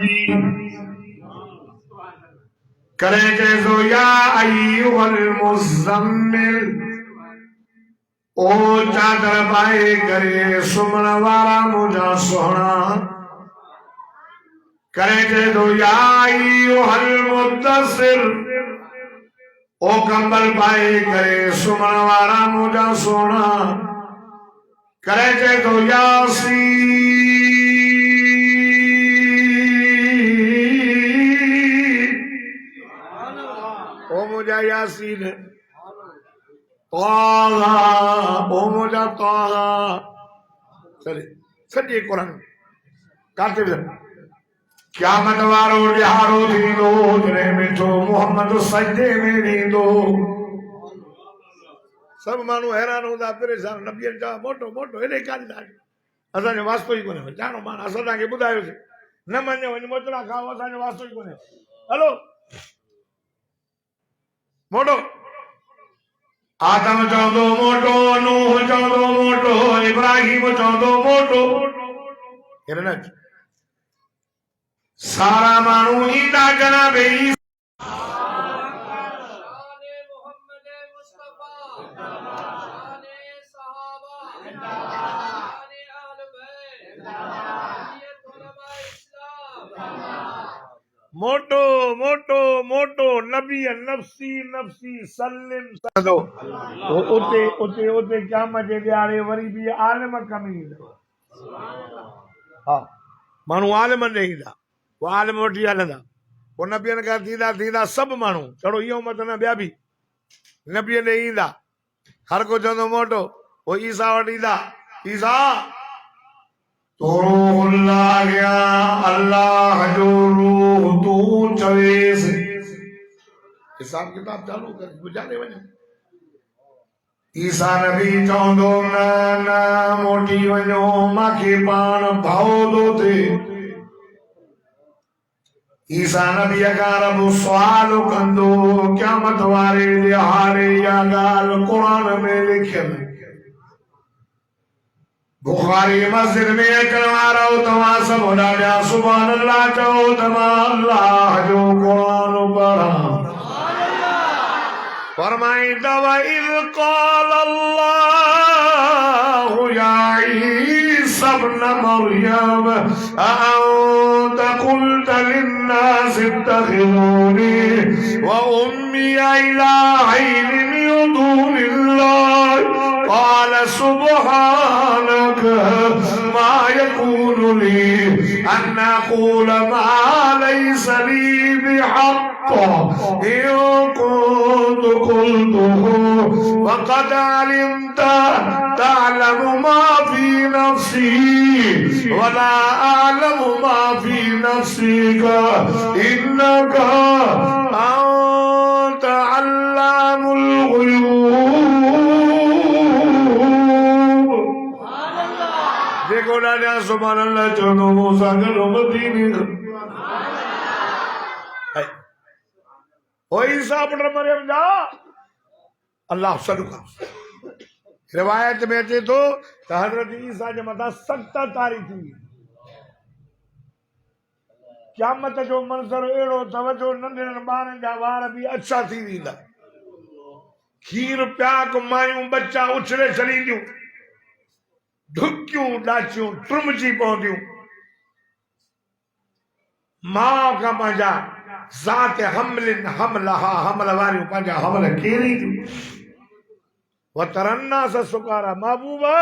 नबी करे जैसो या अय्युहल मुज़म्मिल ओ चादर पाए करे सुमण वाला मुझा सोहना करे जैसो या अय्युहल मुद्दसिर ओ कंबल पाए करे सुमण वाला मुझा सोहना करे जैसो यासीन ओ मुझा यासीन ताहा ओ मुझा ताहा चले सॼे कुरान काथे बि क़यामत वारो ॾिहाड़ो थींदो जॾहिं मिठो मोहम्मद सजदे में ईंदो सब माण्हू हैरान हूंदा परेशान नबीअनि चवां मोटो मोटो हेॾे कान असांजो वास्तो ई कोन्हे ॼाणो मां असां तव्हांखे ॿुधायोसीं न मञो वञ मोचड़ा खाओ असांजो वास्तो ई कोन्हे हलो मोटो आदम चवंदो मोटो नूह चवंदो मोटो इब्राहिम चवंदो मोटो सारा माण्हू ईंदा जनाब मोटो मोटो मोटो नबी नफ्सी नफ्सी सल्लिम दो उते उते उते क़यामत जे ॾियारे वरी बि आलिम कम ईंदो हा माण्हू आलिम ॾे ईंदा वो आलिम वठी हलंदा पोइ नबियनि खां थींदा थींदा सभु माण्हू छड़ो इहो मत न ॿिया बि नबीअ ॾे ईंदा हर को चवंदो मोटो पोइ ईसा वटि ईंदा ईसा तो अल्लाह जो रूह तू चवेस हिसाब किताब चालू कर गुजारे वञे ईसा नबी चवंदो न न मोटी वञो मांखे पाण भाउ थो थिए ईसा नबी खां रब सुवाल कंदो क़यामत वारे ॾिहाड़े इहा ॻाल्हि क़ुरान में लिखियल बुखारी मस्जिद में अचण वारा तव्हां सभु ॾाढा सुभान अल्लाह चओ त मां अल्लाह जो क़ुरान पढ़ां फरमाईंदव इज़ क़ाल अल्लाहु या ईसा इब्न मरियम अअंत क़ुल्त लिन्नासि इत्तख़िज़ूनी व उम्मी इलाहैन मिन दूनिल्लाह क़ाल सुब्हानक मा यकूनु ली अन अक़ूल मा लैस ली बिहक़्क़ इन कुन्तु क़ुल्तुहु फ़क़द अलिमत तअलमु मा फ़ी नफ़्सी वला अअलमु मा फ़ी नफ़्सिक इन्नक अंत अल्लामुल ग़ुयूब देखो ॾाढा सुभान अल्लाह चवंदो मूंसां गॾु मदीने ओ ईसा इब्न मरियम जा अल्लाह सदका रिवायत में अचे थो त हज़रत ईसा जे मथां सख़्त तारी थी क़यामत जो मंज़र अहिड़ो अथव जो नंढे ॿारनि जा वार बि अच्छा थी वेंदा खीर प्याक मायूं बच्चा उछले छॾींदियूं ढुकियूं ॾाचियूं टुमजी पवंदियूं मां खां पंहिंजा ज़ात हमलिन हमलहा हमल वारियूं पंहिंजा हमल केरींदियूं वतरन्ना स सुकारा महबूबा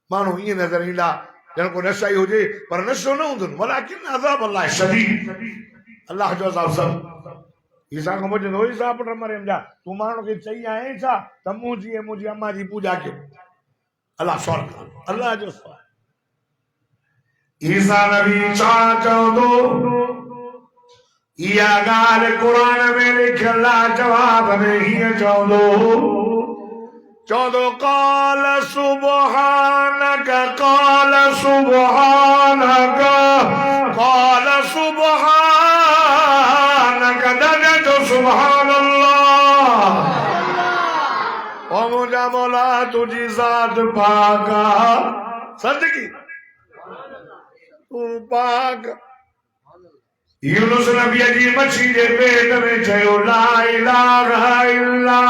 माण्हू ईअं नज़र ईंदा ॼण को नशाई हुजे पर नशो न हूंदो वलाकिन अज़ाब अल्लाह शदीद अल्लाह जो अज़ाब सब ईसा खां पुछंदो ईसा इब्न मरियम जा तूं माण्हू खे चई आहे छा त मुंहिंजी ऐं मुंहिंजी अम्मा जी पूॼा कयो अल्लाह सवाल कयो अल्लाह जो सवाल ईसा नबी छा चवंदो इहा ॻाल्हि क़ुरान में लिखियल आहे जवाब में हीअं चवंदो क़ाल सुब्हानक क़ाल सुब्हानक क़ाल सुब्हानक दने तो सुभान अल्लाह ओ मुझा मौला तुझी ज़ात पाक सदकी तू पाक यूनुस नबी जी मच्छी जे पेट में चयो ला इलाहा इल्ला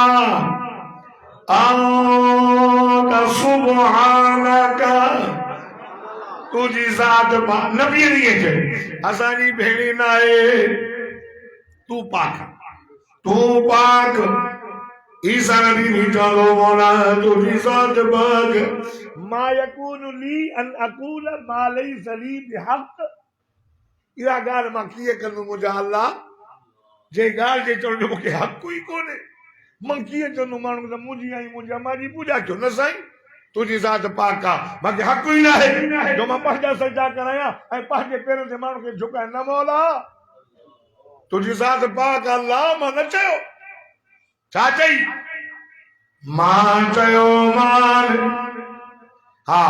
अंत सुब्हानका तुझी ज़ात नबी ईअं चयो असांजी भेणी न आहे तू पाक ईसा नबी भी चलो मौला तुझी ज़ात पाक मा यकूनु ली अन अकूल मा लैस ली बिहक़ इहा ॻाल्हि मां कीअं कंदुमि मुंहिंजा अल्लाह जे ॻाल्हि जे चवण जो मूंखे हक़ ई कोन्हे मां कीअं चवंदुमि माण्हू त मुंहिंजी आई मुंहिंजी अम्मा जी पूॼा कयो न साईं तुझी ज़ात पाक आहे मूंखे हक़ ई न आहे जो मां पंहिंजा सजदा करायां ऐं पंहिंजे पेरनि ते माण्हू खे झुकायां न मौला तुझी ज़ात पाक अल्लाह मां न चयो छा चई मां चयो मान हा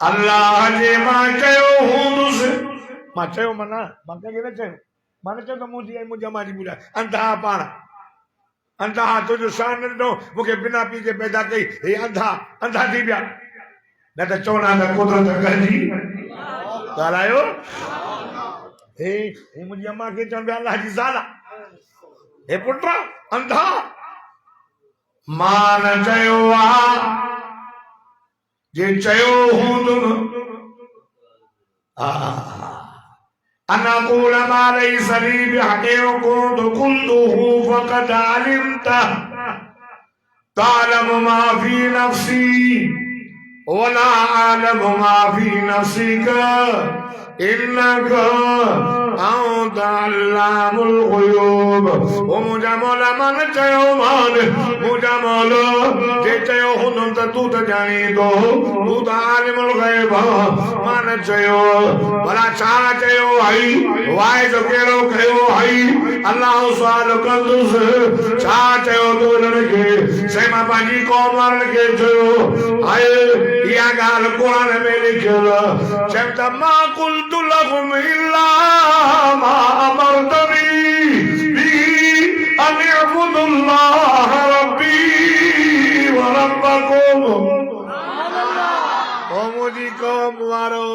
अल्लाह जे मां चयो हूंदुसि मां चयो माना मां कंहिंखे न चयो मां न चयो त मुंहिंजी ऐं मुंहिंजी अम्मा जी पूॼा अंधा पाण अंधा तुंहिंजो शान न ॾिनो मूंखे बिना पीउ जे पैदा कई हे अंधा थी विया न त चवंदा त कुदरत गॾिजी ॻाल्हायो हे मुंहिंजी अम्मा खे चवनि पिया अल्लाह जी ज़ाल आहे हे पुट अंधा मां न चयो आहे जे चयो हूंदुमि अनक़ूल मा लैस ली बिहक़ कुन्तुहु फ़क़द अलिमता तालमु मा फ़ी नफ़्सी वला आलमु मा फ़ी नफ़्सिका इन्नका अंत अल्लामुल ग़ुयूब ओ मुंहिंजा मौला मां न चयो मान मुंहिंजा मौला जे चयो हुंदुमि त तूं त ॼाणींदो तूं त आलिमुल ग़ैब मां न चयो भला छा चयो हई वाइज कहिड़ो कयो हई अल्लाह सुवाल कंदुसि छा चयो तूं हिननि खे साईं मां पंहिंजी क़ौम वारनि खे चयो हाय इहा ॻाल्हि क़ुर में लिखियल चयमि त मां कुल्तु लहुम इल्ला मा अमरतनी बि अन अअबुदुल्लाह रब्बी व रब्बकुम ओ मुंहिंजी क़ौम वारो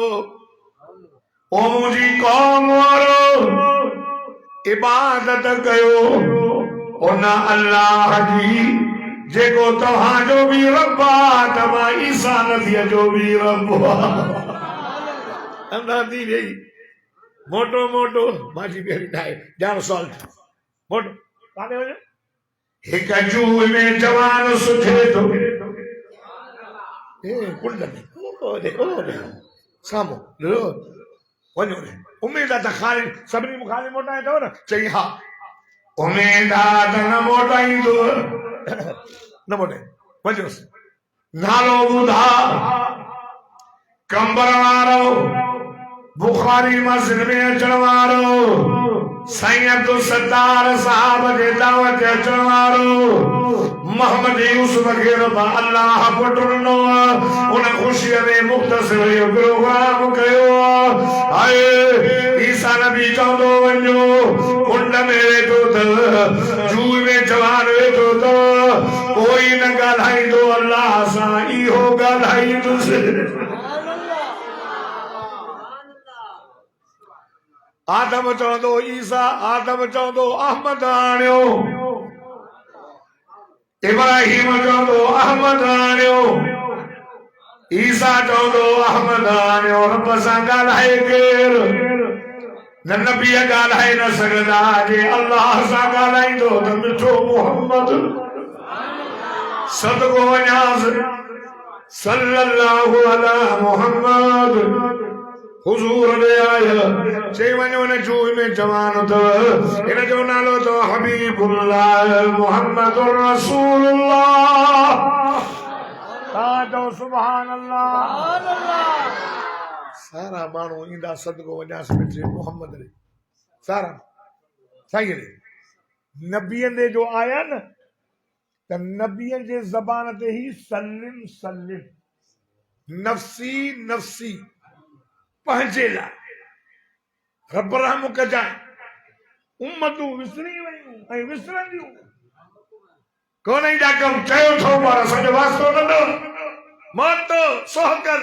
इबादत कयो उन अल्लाह जी जेको तव्हांजो बि रब आहे तव्हां ईसा नबीअ जो बि रब आहे अंधा थी वई मोटो भाॼी पहिरीं ठाहे ॼाण सॉल्ट मोटो काॾे वञो हिकु जूह में जवान सुठे थो कुंड में साम्हूं वञो उमेद आहे त खाली सभिनी मूं खाली मोटाए अथव न चई हा उमेद आहे त न मोटाईंदो न मोटाए वञोसि नालो ॿुधा कंबर वारो बुखारी मस्जिद में अचण वारो साईं अब्दुल सत्तार साहब जे दावत ते अचण वारो मोहम्मद यूसुफ खे रब अल्लाह पुट ॾिनो उन ख़ुशीअ में मुख़्तसिर इहो प्रोग्राम कयो हाय ईसा नबी चवंदो वञो कुंड में वेठो अथव जूह में जवान वेठो अथव कोई न ॻाल्हाईंदो अल्लाह सां इहो ॻाल्हाईंदुसि आदम चवंदो ईसा आदम चवंदो अहमद आणियो इब्राहिम चवंदो अहमद आणियो ईसा चवंदो अहमद आणियो रब सां ॻाल्हाए केरु न नबी ॻाल्हाए न सघंदा जे अल्लाह सां ॻाल्हाईंदो त मिठो मोहम्मद सदको वञासि सल्लल्लाहु अला मोहम्मद हुजूर ने आया चई वञो न जूह में जवान अथव हिन जो नालो अथव हबीबुल्लाह मुहम्मदुर रसूलुल्लाह सुभान अल्लाह सारा माण्हू ईंदा सदको वञासि मिठे मोहम्मद रे सारा साईं रे नबीअनि ॾे जो आया न त नबीअनि जे ज़बान ते ही सलिम सलिम नफ़्सी नफ़्सी पंहिंजे लाइ रब रहम कजांइ उम्मतूं विसरी वयूं ऐं विसरंदियूं कोन ईंदा कमु चयो थो पर असांजो वास्तो न ॾियो मौत सोहकर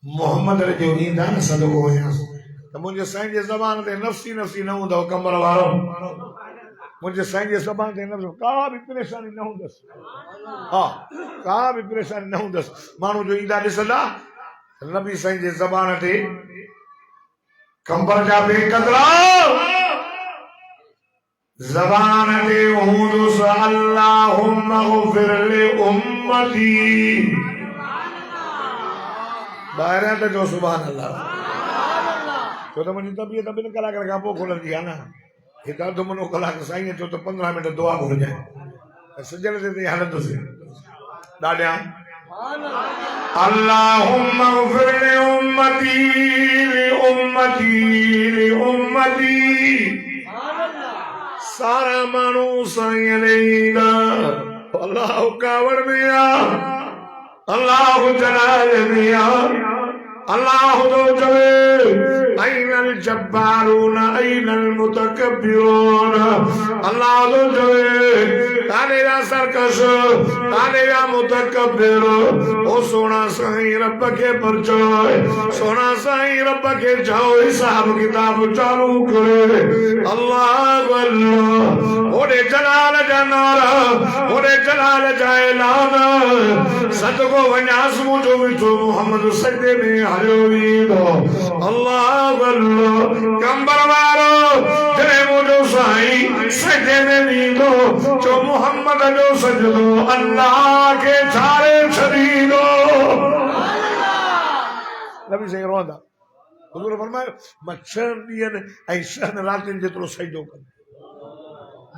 मोहम्मद जो ईंदा न सदको वञासि तो मुझे साईं जे ज़बान ते नफ़्सी नफ़्सी न हूंदो कमर वारो मुझे साईं जे ज़बान ते नफ़्सी का भी परेशानी न हूंदसि हाँ का भी परेशानी न हूंदसि माण्हू जो ईंदा ॾिसंदा नबी साईं जे ज़बान ते कंबर जा बेक़दरा ज़बान ते हूंदुसि अल्लाहुम्मा ग़फिर लि उम्मती ॿाहिरियां त जो सुभान अल्लाह छो त मुंहिंजी तबियत 2 कलाकनि खां पोइ खुलंदी आहे न हिकु अधु मुनो कलाक साईं चो त 15 मिंट दुआ घुरजाए सजण ते हलंदुसि ॾाढिया अल्लाहुम्मा ग़फिर लि उम्मती लि उम्मती लि उम्मती सारा माण्हू साईं ॾे ईंदा अल्लाह कावड़ में आ अल्लाह जलाल में आ अल्लाह तो चवे ऐनल जब्बारून ऐनल मुतकब्बिरून अल्लाह तो चवे ताने या सरकश ताने या मुतकब्बिर ओ सोना साईं रब के परचाए सोना साईं रब के जाओ हिसाब किताब चालू करे अल्लाह अल्लाह ओरे जलाल जनारा ओरे जलाल जाए लाना सदको वन्यास मुझो मिठो मोहम्मद सजदे में हरियो वींदो अल्लाह अल्लाह कंबर वारो जने मुझो साईं सजदे में वींदो जो मोहम्मद जो सजदो अल्लाह के छाड़े छॾींदो नबी साईं रोंदा हुजूर फरमायो मां 6 ॾींहंनि ऐं 6 रातियुनि जेतिरो सजदो कंदो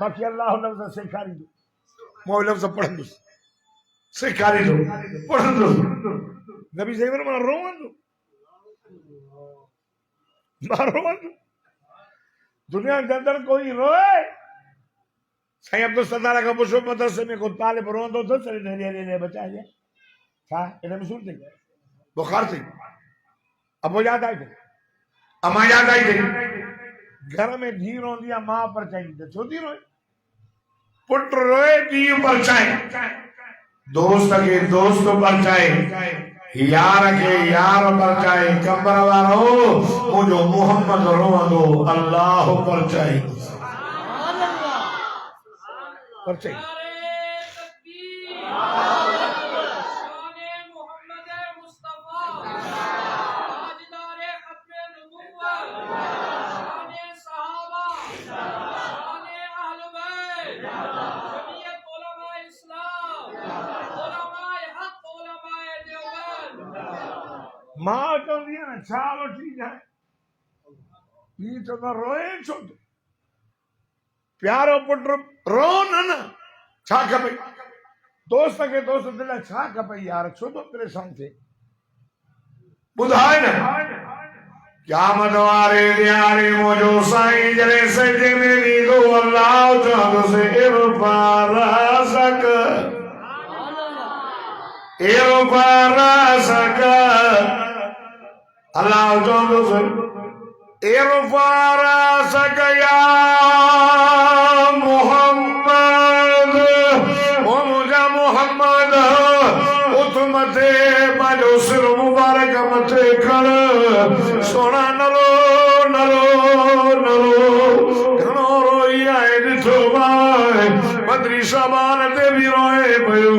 बाक़ी अल्लाह लफ़्ज़ सेखारींदो मां लफ़्ज़ पढ़ंदुसि सेखारींदो पढ़ंदुसि नबी साईं मां रोवंदो दुनिया के अंदर कोई रोए साईं अब्दुल सत्तार का पुछो मदरसे में को तालिब रोंदो तो चले ने बचाए जे छा इन में सूरत बुखार थी अब याद आई थे अमा याद आई थी घर में धी रोंदी है मां पर चाहिए छो थी रोए पुट रोए धी पर चाहे दोस्त के दोस्त पर चाहे यार के यार पर चाहे कंबर वारो मुझो मोहम्मद रोंदो अल्लाह पर चाहे पर चाहे मां चवंदी आहे न छा वठी जाए हीअ चवंदो रोए छो प्यारो पुट रो न छा खपे दोस्त खे दोस्त दिल छा खपे यार छो तो परेशान थिए ॿुधाए न क़यामत वारे ॾियारे मुंहिंजो साईं जॾहिं सजदे में वींदो अल्लाह चवंदुसि इरफा रअसक इरफा रअसक अल्लाह चवंदुसि इरफा रअसक या मोहम्मद ओ मुंहिंजा मोहम्मद उथ मथे पंहिंजो सिर मुबारक मथे खण सोना नरो नरो नरो घणो रोई आहे ॾिठो माए 15 शाबान ते बि रोए पियो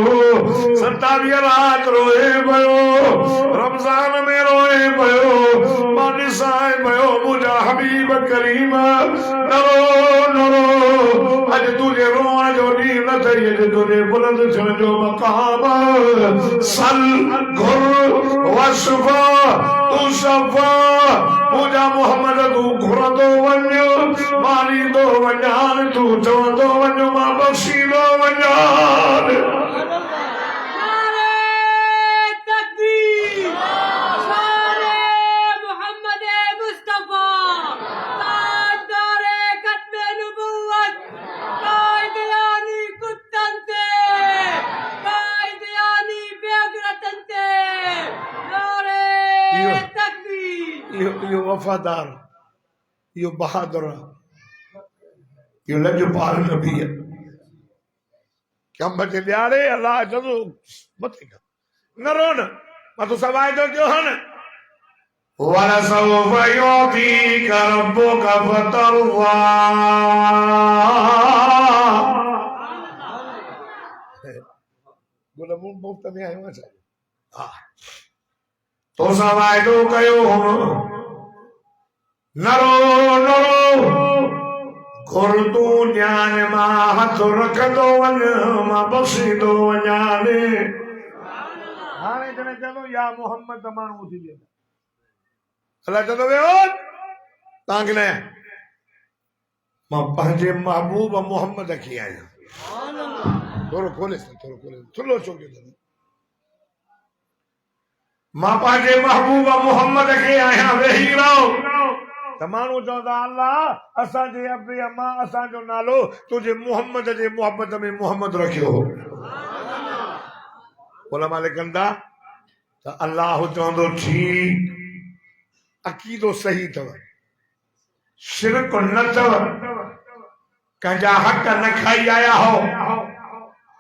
27 रात रोए पियो रमज़ान में रोए पियो मां ॾिसाए पियो मुंहिंजा हबीब करीम नरो नरो अॼु तुंहिंजे रोअण जो ॾींहुं न अथई अॼु तुंहिंजे बुलंद थियण जो मक़ाम सल घुर वशफा तू शफा मुंहिंजा मोहम्मद तूं घुरंदो वञ मां ॾींदो वञान तूं चवंदो वञ मां बख़्शींदो वञान यो वफादार यो बहादुर यो लजपाल नबी है क्या बचे ॾियारे अल्लाह चवंदो मथे न रो न मां तो सवाइ थो कयो न वलसौफ युतीका रब्बुका फतरदा। गुलामूं मुफ्त में आयो छा? हा तो वाइदो कयो नरो नरो घुर तूं ध्यान मां हथ रखंदो वञ मां बख़्शींदो वञाने। हाणे जॾहिं चवंदो या मोहम्मद त माण्हू उथी वेंदा। अलाह चवंदो वियो तव्हांखे न मां पंहिंजे महबूब मोहम्मद खे आहियां। थोरो खोले थुल्हो छो कयो? मां पंहिंजे महबूब मोहम्मद खे आहियां वेही रहो। त माण्हू चवंदा अल्लाह असांजे अबे अम्मा असांजो नालो तुंहिंजे मोहम्मद जे मोहब्बत में मोहम्मद रखियो हो। उलमा लिखंदा त अल्लाह चवंदो ठीक अक़ीदो सही अथव, शिरक न अथव, कंहिंजा हक़ न खाई आया हो,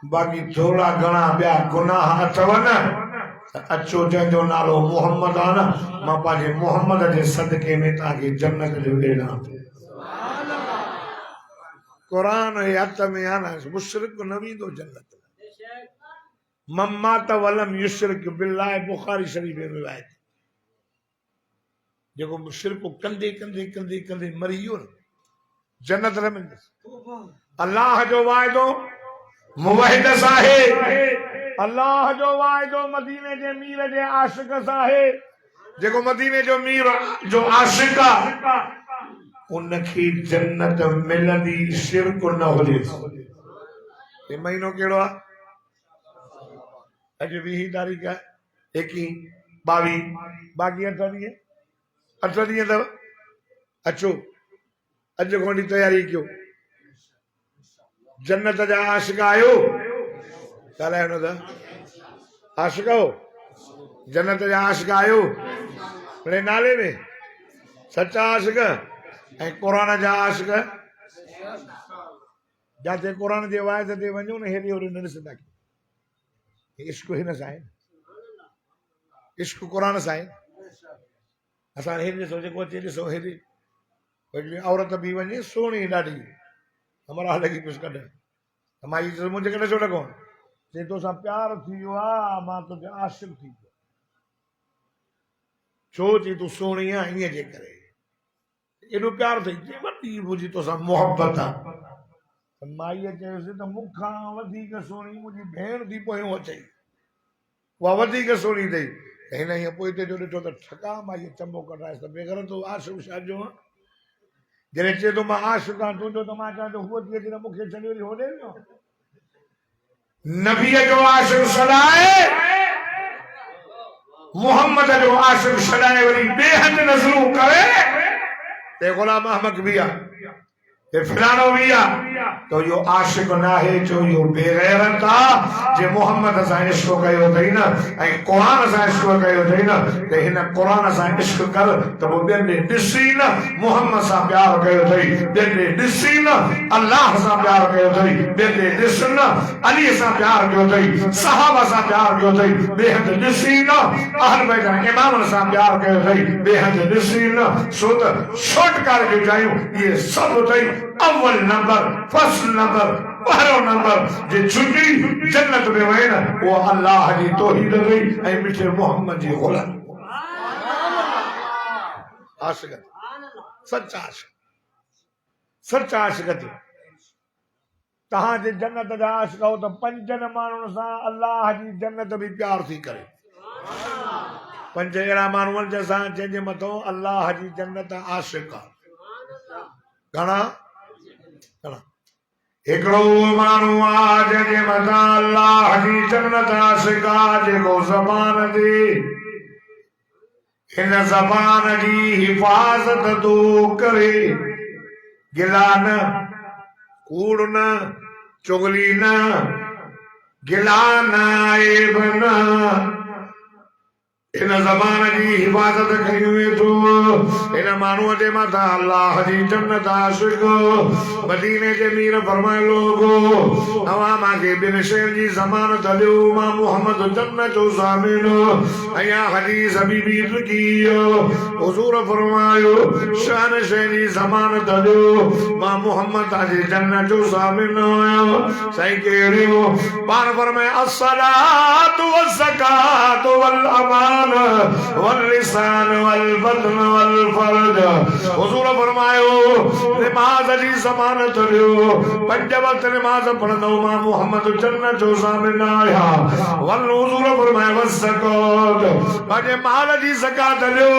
बाक़ी थोड़ा घणा ॿिया गुनाह अथव न अचो जंहिंजो नालो मोहम्मद आहे न मां पंहिंजे मोहम्मद जे सदके में तव्हांखे जन्नत जो ऐलान। क़ुरान जे हथ में आहे न मुशरिक न वेंदो जन्नत। मम्मा त वलम युशरिक बिल्लाह बुखारी शरीफ में रिवायत। जेको शिरक कंदे कंदे कंदे कंदे मरी वियो न जन्नत न मिलंदसि। अल्लाह जो वाइदो मुवहिद सां आहे। अल्लाह जो वाइदो मदीने जे मीर जे आशिक सां आहे। जेको मदीने जो मीर जो आशिक आहे उनखे जन्नत मिलंदी शिरक न हुजे। ये महीनो कहिड़ो आहे? अॼु 20 तारीख़ आहे। 21 22 बाक़ी 8 ॾींहं 8 ॾींहं अथव। अचो अॼु खां वठी तयारी कयो। जन्नत जा आशिक आयो ॻाल्हायो न था। आशिक हो जन्नत जा आशिक आयो हिन नाले में सच्चा आशिक ऐं क़ुरान जा आशिक। जिते क़ुरान जे वाइदे ते वञो न हेॾे होॾे न ॾिसंदा। इश्क हिन सां आहे, इश्क क़ुरान सां आहे। असां हेॾे ॾिसो जेको अचे ॾिसो हेॾे हिकिड़ी औरत बि वञे सुहिणी ॾाढी हमारा लॻी कुझु कढ त मां इहो मुंहिंजे कॾहिं छो लॻो चई तोसां प्यार थी वियो आहे मां तुंहिंजो आशिक़ थी वियो। छो चई तूं सुहिणी आहे ईअं जे करे एॾो प्यार अथई वॾी मुंहिंजी तोसां मोहबत आहे। माईअ चयोसि त मूंखां वधीक सुहिणी मुंहिंजी भेण थी पोयों अचई उहा वधीक सुहिणी अथई। हिन हीअं पोइ हिते जो ॾिठो त ठका माईअ चंबो कढाएसि त बेगर तो आशिक़ छाजो आहे। जॾहिं चए थो मां आशिक़ आहियां तुंहिंजो त मां चवां थो हूअ थी अचे त मूंखे छॾी वरी होॾे न नबीअ जो आशिक़ छॾाए मोहम्मद जो आशिक़ छॾाए वरी ॿिए हंधि नज़रूं करे ते गुलाम अहमद बि आहे ये फलानो भी तो यो आशिक ना है जो यो बेगैरत जे मोहम्मद सां इश्क कयो अथई न ऐं क़ुरान सां इश्क कयो अथई न त हिन क़ुरान सां इश्क कर त पोइ ॿियनि ॾे ॾिसी न मोहम्मद सां प्यार कयो अथई ॿियनि ॾे ॾिसी न अल्लाह सां प्यार कयो अथई ॿियनि ॾे ॾिस न अली सां प्यार कयो अथई सहाबा सां प्यार कयो अथई ॿिए हंधि ॾिसी न अहल बैत इमामनि सां प्यार कयो अथई ॿिए हंधि ॾिसी न छो त शॉर्टकट जो चाहियूं इहे सभु अथई। अव्वल नंबर फर्स्ट नंबर पहिरों नंबर जे छुटी जन्नत में वहे न वो अल्लाह जी तौहीद हुई ऐं मिठे मोहम्मद जी गुलाम आशिक़ सच्चा आशिक़ सच्चा आशिक़ थी। तहां जे जन्नत जा आशिक़ हो त पंजनि माण्हुनि सां अल्लाह जी जन्नत बि प्यार थी करे। 5 अहिड़ा माण्हू जंहिंजे मथां अल्लाह जी जन्नत आशिक़ आहे। घणा हिकिड़ो माण्हू आहे जंहिंजे मथां अल्लाह जी जन्नत आशिक़ आहे जेको ज़बान ते हिन ज़बान जी हिफ़ाज़त थो करे गिला न कूड़ न चुगली न गिला न ऐब न इन ज़बान जी हिफ़ाज़त कई हुई तो इन मानूअ जे मथा अल्लाह जी जन्नत आशिक मदीने जे मीर फरमाए लोगो अवां मांखे ॿिनि शयुनि जी ज़मानत ॾियो मां मोहम्मद जन्नत जो ज़ामिन अया हदीस बीबी लिखी हुज़ूर फरमायो शान शइ जी ज़मानत ॾियो मां मोहम्मद जे जन्नत जो ज़ामिन आहियां साईं कहिड़ियो पाण फरमाए अस्सलातु वज़्ज़कातु वल अमान वल लिसान वल बदन वल फर्ज हुज़ूर फरमायो नमाज जी ज़मानत ॾियो पंज वक्त नमाज पढ़ंदो मां मोहम्मद जन्नत जो ज़ामिन आहियां वल हुज़ूर फरमायो वज़्ज़कात पंहिंजे माल जी ज़कात ॾियो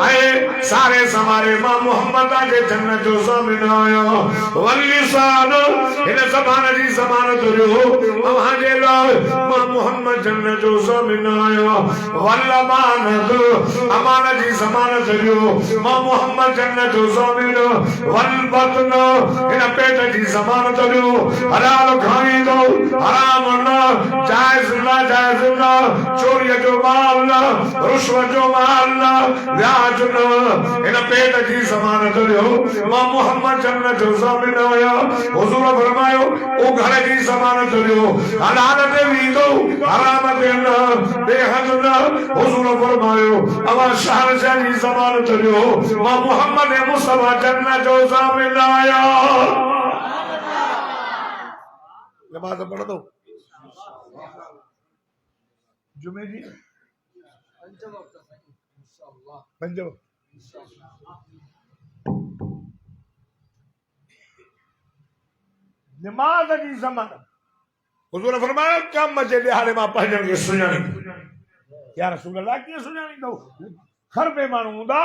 ऐं सारे समारे मां मोहम्मद जे जन्नत जो ज़ामिन आहियां वल लिसान इन ज़बान जी ज़मानत ॾियो अव्हां जे लाइ मां मोहम्मद जन्नत जो ज़ामिन आहियां वल अमानत अमान जी ज़मानत ॾियो मां मोहम्मद जन्नत जो ज़ामिन वल बतन इन पेट जी ज़मानत ॾियो हलाल खाईंदो हराम न जायज़ नाजायज़ न चोरीअ जो माल न रुश्वत जो माल न व्याज न इन पेट जी ज़मानत ॾियो मां मोहम्मद जन्नत जो ज़ामिन आहियां हुज़ूर फरमायो ओ घर जी ज़मानत ॾियो हलाल ते वींदो हराम ते न बेहद न हुज़ूर फरमायो अवां शहर जी ज़मानत ॾियो मां मोहम्मद मुस्तफा जन्नत जो ज़ामिन आहियां नमाज़ पढ़ंदो जुमे जी पंज नमाज जी ज़मानत हुज़ूर फरमायो कम जे ॾिहाड़े मां पंहिंजनि खे सुञाणी या रसूल अल्लाह कीअं सुञाणींदो हर बे माण्हू हूंदा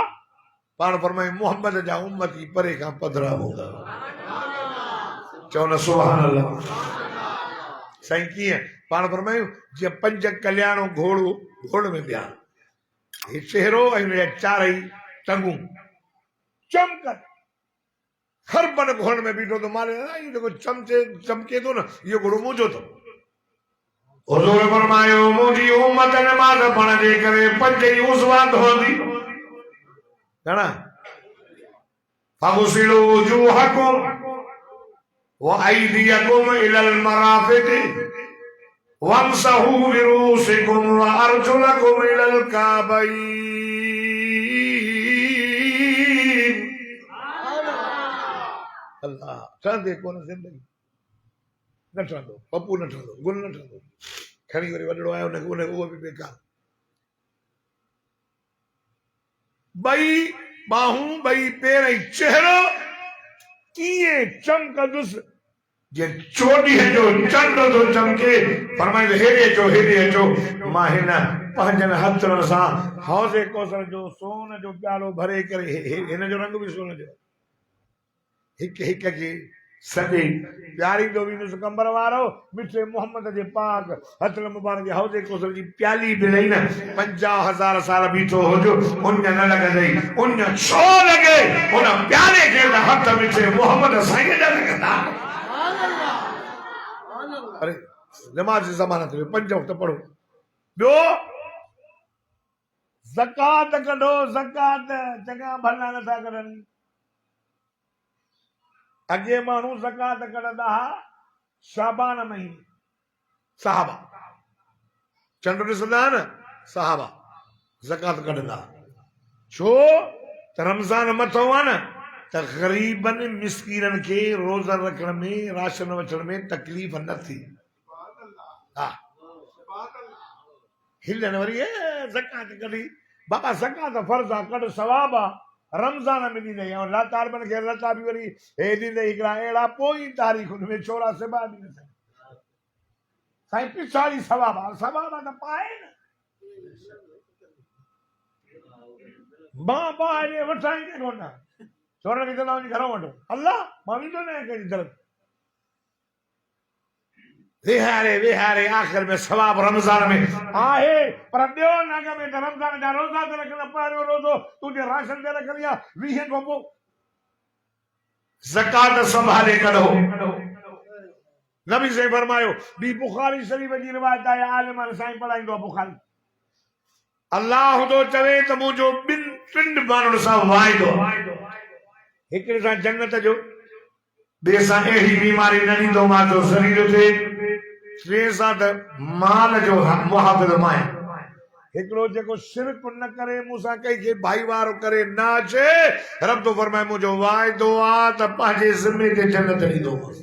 पाण फरमाए मोहम्मद जा उम्मती परे खां पधरा हूंदा चओ न सुभान अल्लाह साईं कीअं पाण फरमायूं जीअं पंज कल्याणो घोड़ में ॿिया हे चेहरो ऐं हुनजा चारई टंगूं चमकनि हर बन घोड़ में बीठो तो मारे इहो जेको चमके थो न इहो घोड़ो मुंहिंजो अथव हुज़ूर फरमायो मुंहिंजी उम्मत नमाज़ पढ़ण जे करे पंज ई उज़वा धोंदी घणा फगसिलू वजूहकुम व अयदियकुम इलल मराफिक वमसहू बिरूसिकुम व अर्जुलकुम इलल काबैन अल्लाह ठहंदे कोन ज़िंदगी न ठहंदो पप्पू न ठहंदो गुल न ठहंदो खणी वरी वॾड़ो आयो उन उहो बि बेकार ॿई बाहूं ॿई पेर ऐं चेहरो कीअं चमकंदुसि जीअं चोॾीह जो चंड थो चमके फरमाईंदो हेॾे अचो मां हिन पंहिंजनि हथनि सां हौज़े कौसर जो सोन जो प्यालो भरे करे हिन जो रंग बि सोन जो हिक हिक खे सॼे प्यारी दो वींदुसि कंबर वारो मिठे मोहम्मद जे पाक हथल मुबारक जे हौज़े कौसर जी प्याली बि लही न 50,000 साल बीठो हुजो उन न लॻंदई उन छो लॻे उन प्याले खे त हथ मिठे मोहम्मद साईं जा लॻंदा अरे नमाज़ जी ज़मानत में 5 वक्त पढ़ो ॿियो ज़कात कढो ज़कात चङा भला नथा कढनि अगे माण्हू ज़कात कढंदा हुआ शाबान महीने सहाबा चंड ॾिसंदा न सहाबा ज़कात कढंदा छो त रमज़ान मथो आहे न त ग़रीबनि मिस्कीननि खे रोज़ा रखण में राशन वठण में तकलीफ़ न थी हा हिलन वरी ज़कात कढी बाबा ज़कात फर्ज़ आहे कढ सवाब आहे रमज़ान में ॾींदई ऐं लातारबनि खे लता बि वरी हे ॾींदई हिकिड़ा अहिड़ा पोइ तारीख़ुनि में छोरा सिबा ॾींदा साईं पिछाड़ी सवाब आहे त पाए न मां पाए वठाई कोन छोरनि खे चवंदा वञी घरों वठो अल्लाह मां वेंदो न कहिड़ी तरफ़ विहारे आख़िर में सवाब रमज़ान में आहे पर ॿियो नग में त रमज़ान जा रोज़ा ते रखंदा पहिरियों रोज़ो तुंहिंजे राशन ते रखंदी आहे 20 खां पोइ ज़कात संभाले कढो नबी से फरमायो ॿी बुखारी शरीफ़ जी रिवायत आहे आलिम साईं पढ़ाईंदो आहे बुखारी अल्लाह तो चवे त मुंहिंजो टिन माण्हुनि सां वाइदो, हिकिड़े सां जन्नत जो, ॿिए सां अहिड़ी बीमारी न ॾींदोमांस जो शरीर थे, टे सां त माल जो मुहाफ़िज़ मां, हिकिड़ो जेको शिरक न करे मूंसां कंहिंखे भाईवारो करे न अचे, रब तो फरमाए मुंहिंजो वाइदो आहे त पंहिंजे ज़िम्मे ते जन्नत ॾींदोमांस।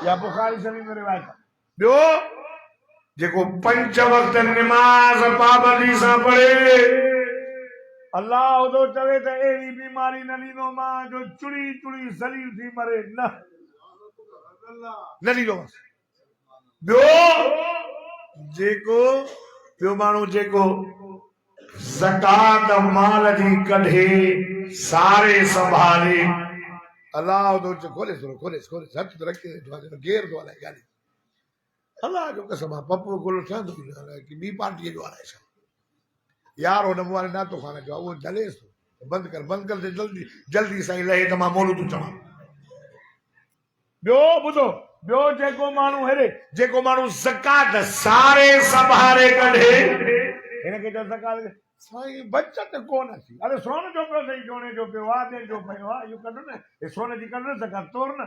या बुखारी शरीफ में रिवायत। ॿियो जेको 5 वक्त नमाज पाबंदी सां पढ़े, अल्लाह तो चवे त अहिड़ी बीमारी न ॾींदोमांस जो चुड़ी चुड़ी ज़लील थी मरे, न ॾींदोमांस। ॿियो माण्हू जेको ज़कात माल जी कढे सारे संभाले, अल्लाह तो खोले हथ रखे गेर तो हलाए गाड़ी, अल्लाह जो कसम आहे पप्पू को ठहंदो कि ॿी पार्टीअ जो हलाए छा यार, हुन मूं वारे नातो खाने जो उहो जलेस तो बंदि कर जल्दी साईं लहे त मां मोलू तूं चवां। ॿियो ॿुधो, ॿियो जेको माण्हू ज़कात सारे संभाले कढे, हिनखे चओ ज़कात साईं बचत कोन थी, अरे सोन जो पियो अथई, जोणे जो पियो आहे, देन जो पियो आहे, इहो कढ न, हे सोन जी कढ न, ज़कात तोड़ न,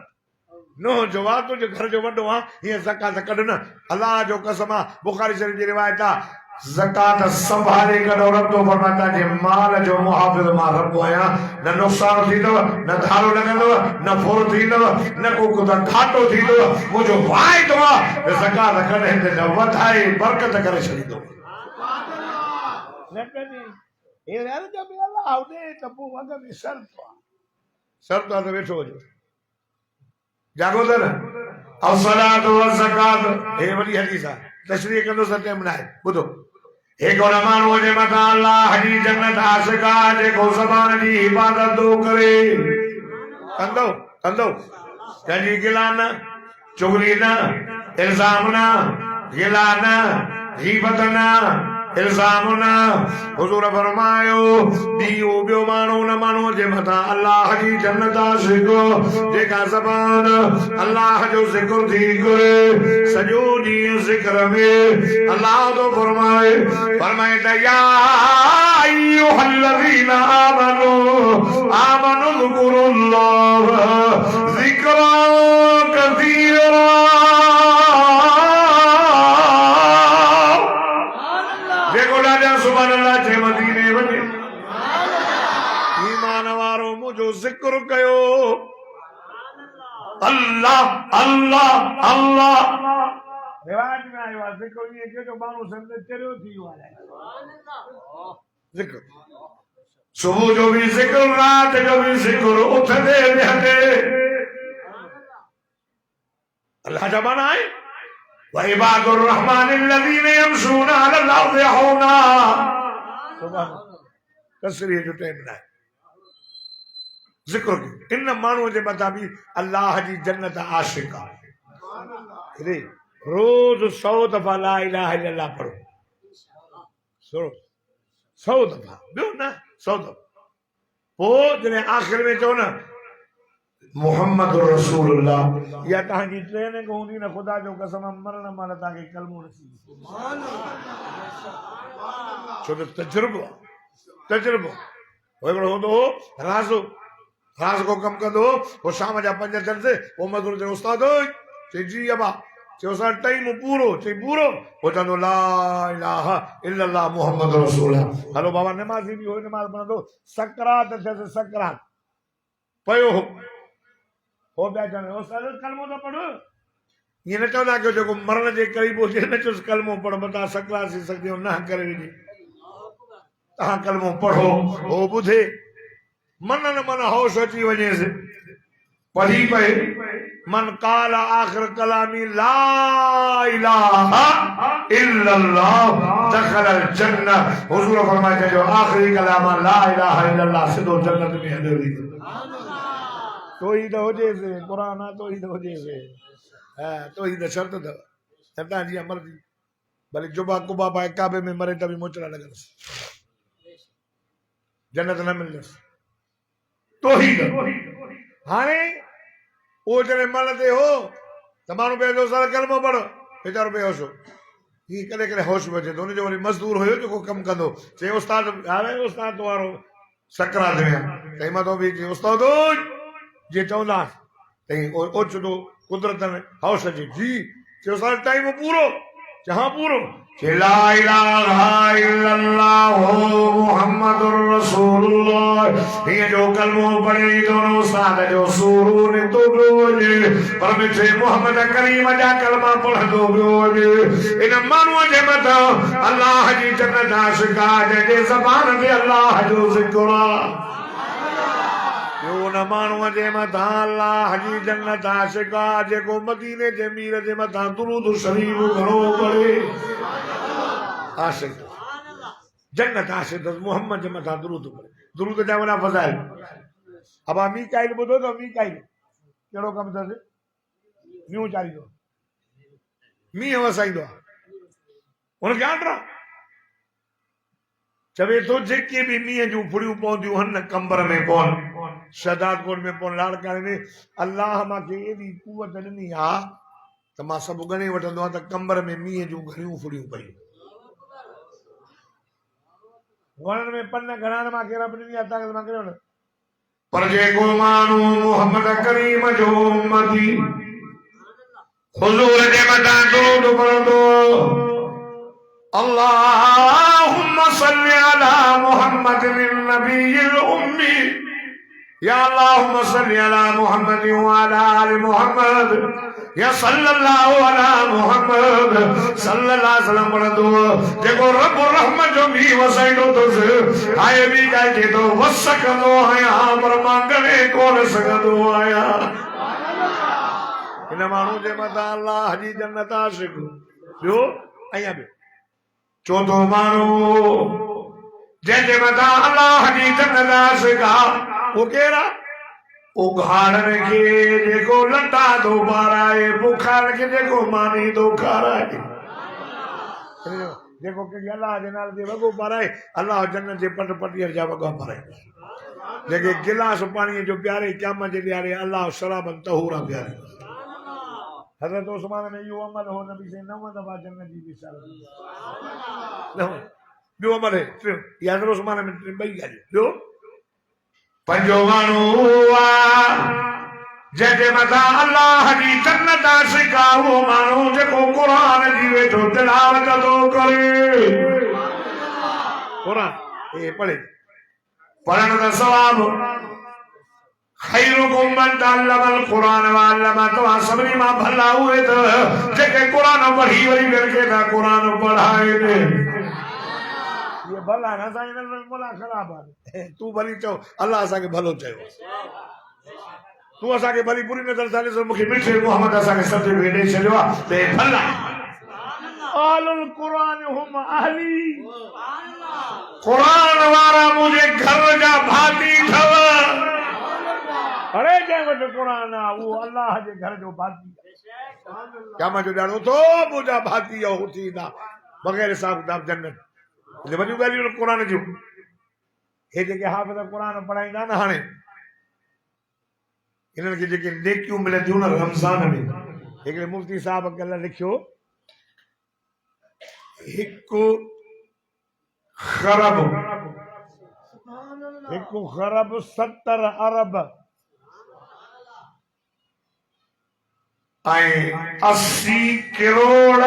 नो जो आहे तुंहिंजे घर जो वॾो आहे, हीअं ज़कात कढ न। अल्लाह जो कसम आहे, बुखारी शरीफ जी रिवायत आहे, ज़कात संभाले कढो, रब तो फरमाता जे माल जो मुहाफ़िज़ मां रब आहियां, न नुक़सान थींदव, न धारो लॻंदव, न फुर थींदव, न को घाटो थींदव, मुंहिंजो वाइदो आहे त ज़कात कॾहिं त न वधाए बरकत करे छॾींदो। शर्त आहे त वेठो हुजे, जागो था न। सलात व ज़कात, हे वॾी हदीस आहे, तशरीह कंदो टाइम न आहे। ॿुधो, हिकु हुन माण्हूअ जे मथां अल्लाह जी जन्नत आशिक़ आहे जेको ज़बान जी हिफ़ाज़त थो करे, कंदो कंहिंजी गिला न, चुगली न, इल्ज़ाम न, गिला न, गीबत न, इल्ज़ाम न। हुज़ूर फरमायो ॿियो माण्हू हुन माण्हूअ जे मथां अल्लाह जी जन्नत आशिक़ जेका ज़बान अल्लाह जो ज़िक्र थी करे सॼो ॾींहुं ज़िक्र में अल्लाह तो फरमाए त या अय्युहल्लज़ीना आमनू ज़कुरुल्लाह ज़िक्रन कसीरा, सुभान अल्लाह जे मदीने वञे ईमान वारो मुंहिंजो ज़िक्र कयो, अल्लाह अल्लाह अल्लाह। रिवाज में आयो आहे ज़िक्र ईअं कयो जो माण्हू सम्झे चरियो थी वियो आहे। ज़िक्र सुबुह जो बि ज़िक्र, रात जो बि ज़िक्र, उथंदे वेहंदे अल्लाह जा माना आहे वइबादुर रहमानिल्लज़ीन यमशूना अलल अर्ज़ि हौना। सुभान तस्रीह जो टाइम न आहे, ज़िक्र इन माण्हूअ जे मथां बि अल्लाह जी जन्नत आशिक़ आहे। रोज़ 100 दफ़ा ला इलाहा इल्लल्लाह पढ़ो, 100 दफ़ा, ॿियो न 100 दफ़ा। पोइ जॾहिं आख़िर में चओ न मोहम्मद रसूलुल्लाह, या तव्हांजी ट्रेनिंग हूंदी न, ख़ुदा जो कसम मरण महिल तव्हांखे कलमो नसीब, छो त तजुर्बो हिकिड़ो हूंदो हो राज़ को कमु कंदो हो, पोइ शाम जा 5 अचनि, पोइ मज़ूर चयो उस्ताद चई जी अबा, चयो असां टाइम पूरो, चई पूरो, पोइ चवंदो ला इलाहा इल्लल्लाह मोहम्मद रसूलुल्लाह। हलो बाबा नमाज़ी बि हो, नमाज़ पढ़ंदो, सकरात थियसि, सकरात पयो हो ॿिया चवंदा कलमो त पढ़, ईअं न चवंदा कयो जेको मरण जे क़रीब हुजे न चयोसि कलमो पढ़, मथां सकरात थी सघंदी न करे विझे, तव्हां कलमो पढ़ो, हो ॿुधे, मन न मन होश अची वञेसि, पढ़ी पए मन काल आख़िर कलामी ला इलाहा इल्लल्लाह दखलल जन्नह। हुज़ूर फरमाए जो आख़िरी कलाम ला इलाहा इल्लल्लाह, सिधो जन्नत में हलियो वेंदो। तौहीद हुजेसि, क़ुरान तौहीद हुजेसि, तौहीद शर्त अथव, तव्हां जीअं मर्ज़ी भले जुबा कुबा पाए काबे में मरे त बि मोचड़ा लॻंदसि, जन्नत न मिलंदसि। तौहीद हाणे उहो जॾहिं मरण ते हो त माण्हू पंहिंजो सर कलमो पढ़, वीचारो बेहोश हो, ही कॾहिं कॾहिं होश में अचे थो उनजो वरी मज़दूर हुयो जेको कमु कंदो चई उस्ताद हाणे उस्ताद वारो सकरात में चई मां तो बि उस्ताद जे चवंदासीं तई ओचितो कुदरतन हौस जी चयो उस्ताद टाइम पूरो जहां पूरो ला इलाहा इल्लल्लाह मुहम्मदुर रसूलुल्लाह ये जो कलमो पढ़े दोनों उस्ताद जो सूरू ने तो बोले पर मिठे मोहम्मद करीम जा कलमा पढ़ दो बोले इन मानू जे मथा अल्लाह जी जन्नत आशिका जे ज़बान ते अल्लाह जो ज़िक्र यो न मानू जे मथा अल्लाह जी जन्नत आशिका जेको मदीने जे मीर जे मथा दुरूद शरीफ घणो पढ़े आशिक जन्नत आशिक मोहम्मद जे मथा दुरूद पढ़े दुरूद जा वॾा फज़ाइल अब मीकाइल ॿुधो तो मीकाइल कहिड़ो कमु अथसि मींहुं चालींदो मींहुं वसाईंदो आहे हुनखे आंड्रा चवे थो जेके बि मींहं जूं फुड़ियूं पवंदियूं आहिनि कंबर में पवनि शहदादपुर में पवनि लाड़काणे में अल्लाह मूंखे एॾी कुवत ॾिनी आहे त मां सभु ॻणे वठंदो आहियां त कंबर में मींहं जूं घणियूं फुड़ियूं पयूं वणनि में पन घणान मां कहिड़ा बि ॾिनी आहे तव्हांखे मां करे पर जेको माण्हू मोहम्मद करीम जो उम्मती हुजूर जे मथां दुरूद पढ़ंदो अल्लाहुम्मा सल्ली अला मुहम्मदिन नबिय्यिल उम्मी या अल्लाहुम्मा सल्ली अला मुहम्मद व अला आलि मुहम्मद या सल्लल्लाहु अला मुहम्मद सल्लल्लाहु अलैहि वसल्लम पढ़ंदो जेको रब रहमत जो भी वसाईंदो अथसि आए बि ॻाल्हि थे थो वस कंदो आहियां पर मां ॻणे कोन सघंदो आहियां हिन माण्हू जे मथां अल्लाह जी जन्नत आशिक ॿियो अञा ॿियो चोथों माण्हू जंहिंजे मथां अल्लाह जी जन्नत आशिक आहे उहो केरु आहे उघाड़न के जेको लटा दो माराए बुखार के जेको मानी दो खाराए जेको के अल्लाह जे नाले ते वॻो पाराए अल्लाह जन्नत जे पट पटीअ जा वॻा पाराए जेके गिलास पाणीअ जो प्यारे क़यामत जे ॾियारे अल्लाह शराबन तहूरा प्यारे हज़रत उस्मान में इहो अमल हो नबी से 9 दफ़ा जन्नत जी बिशारत ॿियो अमल है या हज़रत उस्मान में ॿई ॻाल्हियूं ॿियो पंजो माण्हू जंहिंजे मथां अल्लाह जी जन्नत आशिक आहे उहो माण्हू जेको क़ुरान जी वेठो तिलावत थो करे क़ुरान ए पढ़े पढ़ण का सवाब खैरुकुम मन तअल्लमल क़ुरान व अल्लम तव्हां सभिनी मां भला उहे त जेके क़ुरान पढ़ी वरी ॿियनि खे था क़ुरान पढ़ाइनि ये भला न साईं न भला ख़राब आहे तू भली चओ अल्लाह असांखे भलो चयो तू असांखे भली बुरी नज़र सां ॾिसो मूंखे मिठे मोहम्मद असांखे सर्टिफिकेट ॾेई छॾियो आहे ते भला आलुल क़ुरान हुम अहली क़ुरान वारा मुंहिंजे घर जा भाती ठव अरे जंहिं वटि क़ुरान आहे उहो अल्लाह जे घर जो भाती क्या मां जो ॼाणो थो मुंहिंजा भाती हो थींदा बग़ैर हिसाब किताब जन्नत वॾियूं ॻाल्हियूं क़ुरान जूं हे जेके हाफ़िज़ क़ुरान पढ़ाईंदा न हाणे इन्हनि खे जेके नेकियूं मिलनि थियूं न रमज़ान में हिकिड़े मुफ्ती साहब कल्ह लिखियो हिकु ख़रब 70 अरब ऐं 80 करोड़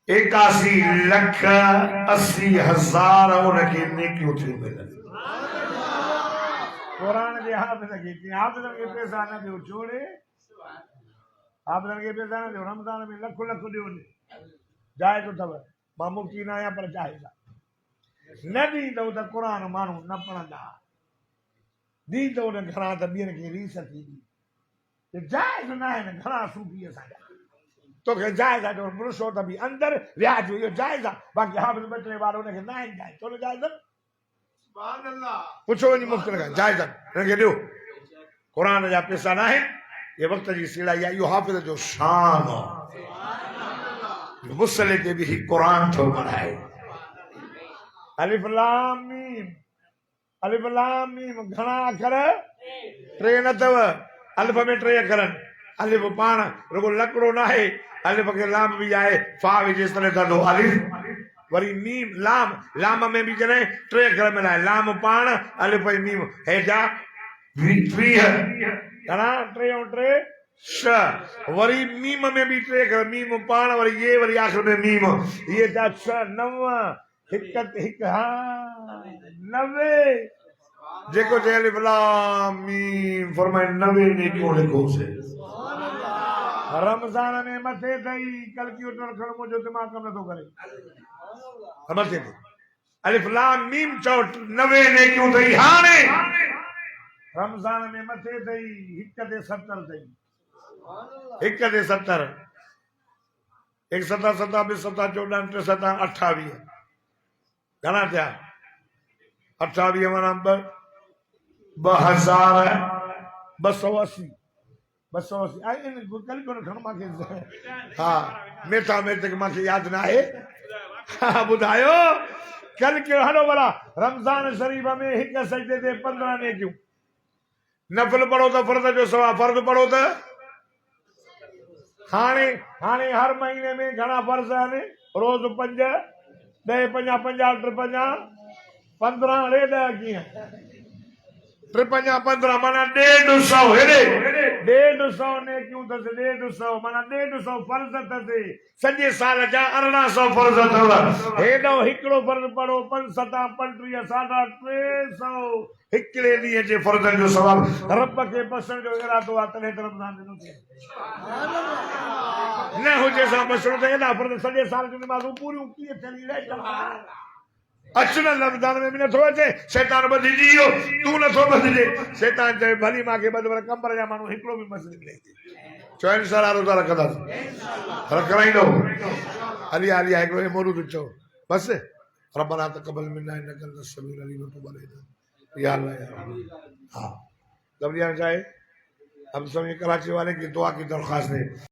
81 लख 80 हज़ार उनखे नेकियूं थियूं मिलनि क़ुरान जे हाफ़िज़ खे पैसा न ॾियो छोड़े हाफ़िज़नि खे पैसा न ॾियो रमज़ान में लख लख ॾियो जाइज़ अथव मां मुफ़्ती न आहियां पर जाइज़ आहे न ॾींदव त क़ुरान माण्हू न पढ़ंदा ॾींदव न घणा त ॿियनि खे रीस थींदी जाइज़ न आहे न घणा सूफ़ी असांजा तोखे जाइज़ आहे पुरुषो त बि अंदरि वियाज इहो जाइज़ आहे बाक़ी हाफ़िज़ बचड़े वारो हुनखे न आहिनि जाइज़ छो न जाइज़ पुछो वञी मुफ़्त लॻाए जाइज़ हिनखे ॾियो क़ुरान जा पैसा न आहिनि ये वक़्त जी सिड़ाई आहे इहो हाफ़िज़ जो शान आहे मुसले ते बि क़ुरान थो पढ़ाए अलिफ लाम मीम घणा अखर 3 न अथव अलिफ में 3 अखर आहिनि अलिफ पाण रुगो लकड़ो न आहे अलिफ के लाम भी आए फा भी जिस तरह था दो अलिफ वरी मीम लाम लाम में भी जने टे घर में लाए लाम पाण अलिफ ऐं मीम हेजा 20 घणा 3 और 3 6 वरी मीम में भी टे घर मीम पाण वरी ये वरी आखिर में मीम ये जा 6 9 हिक हा 90 जेको जे अलिफ लाम मीम फरमाए 90 ने क्यों लिखो से रमजान में मथे थई कैलकुलेटर खण मुंहिंजो दिमाग़ कम नथो करे मथे ते अलिफ लाम मीम चओ 90 ने क्यों थई हाणे रमजान में मथे थई 1 ते 70 थई 1 ते 70 1 7 7 2 7 14 3 7 28 घणा थिया 28 माना 2280 280 आई इन कैलकुलेटर खण मांखे हा मैथमेटिक्स मांखे याद ना है हाँ बुधायो कल क्यों हलो भला रमजान शरीफ में 1 सजदे ते 15 ने क्यों नफल पढ़ो तो फर्ज जो सवा फर्ज पढ़ो तो हाणे हाणे हर महीने में घणा फर्ज आहिनि रोज 5 10 50 50 53 15 अड़े 10 कीअं 53 15 माना 150 हेॾे 150 ने क्यों अथसि 150 माना 150 फर्ज़ अथसि सॼे साल जा 1800 फर्ज़ अथव हेॾो हिकिड़ो फर्ज़ पढ़ो 5 7 35 350 हिकिड़े ॾींहं जे फर्ज़नि जो सवाल रब खे बसण जो इरादो आहे तॾहिं त रमज़ान ॾिनो थिए न हुजे सां बसणो त हेॾा फर्ज़ सॼे साल जूं नमाज़ूं पूरियूं कीअं थियनि अचन रमजान में भी नथो अचे शैतान बधिजी वियो तू नथो बधिजे शैतान चए भली मांखे बदवर कंबर जा माण्हू हिकिड़ो बि मस्जिद मिले चओ इंशाअल्लाह रोज़ा रखंदासीं रखराईंदो हली हली हिकिड़ो मोरू तो चओ बस रब्बना तक़ब्बल मिन्ना इन्नका अंतस समीउल अलीम व तुब अलैना या अल्लाह या हाँ जब चाहे हम सब कराची वाले की दुआ की दरख्वास्त है